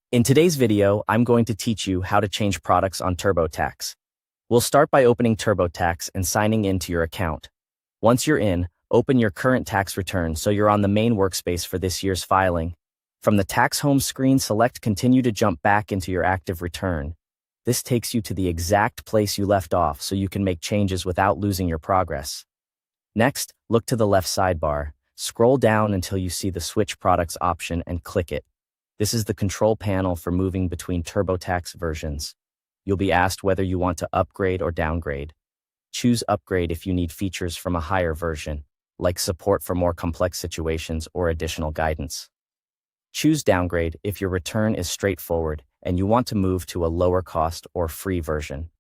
In today's video, I'm going to teach you how to change products on TurboTax. We'll start by opening TurboTax and signing into your account. Once you're in, open your current tax return so you're on the main workspace for this year's filing. From the tax home screen, select Continue to jump back into your active return. This takes you to the exact place you left off so you can make changes without losing your progress. Next, look to the left sidebar. Scroll down until you see the Switch Products option and click it. This is the control panel for moving between TurboTax versions. You'll be asked whether you want to upgrade or downgrade. Choose Upgrade if you need features from a higher version, like support for more complex situations or additional guidance. Choose Downgrade if your return is straightforward and you want to move to a lower cost or free version.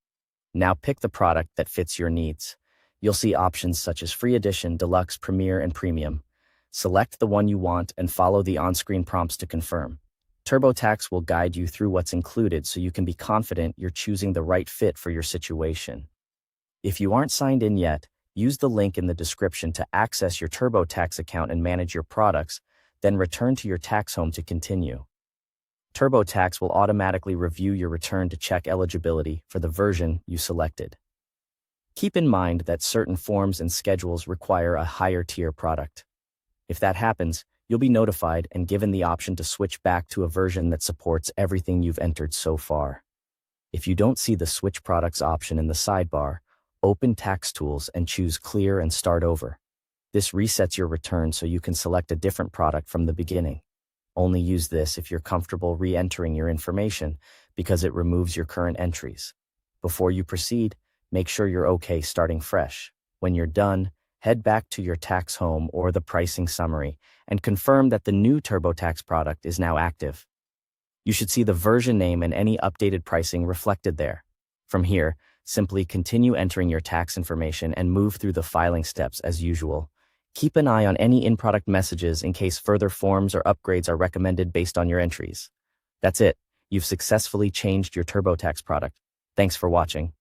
Now pick the product that fits your needs. You'll see options such as Free Edition, Deluxe, Premier, and Premium. Select the one you want and follow the on-screen prompts to confirm. TurboTax will guide you through what's included so you can be confident you're choosing the right fit for your situation. If you aren't signed in yet, use the link in the description to access your TurboTax account and manage your products, then return to your tax home to continue. TurboTax will automatically review your return to check eligibility for the version you selected. Keep in mind that certain forms and schedules require a higher tier product. If that happens, you'll be notified and given the option to switch back to a version that supports everything you've entered so far. If you don't see the Switch Products option in the sidebar, open Tax Tools and choose Clear and Start Over. This resets your return so you can select a different product from the beginning. Only use this if you're comfortable re-entering your information because it removes your current entries. Before you proceed, make sure you're okay starting fresh. When you're done, head back to your tax home or the pricing summary and confirm that the new TurboTax product is now active. You should see the version name and any updated pricing reflected there. From here, simply continue entering your tax information and move through the filing steps as usual. Keep an eye on any in-product messages in case further forms or upgrades are recommended based on your entries. That's it. You've successfully changed your TurboTax product. Thanks for watching.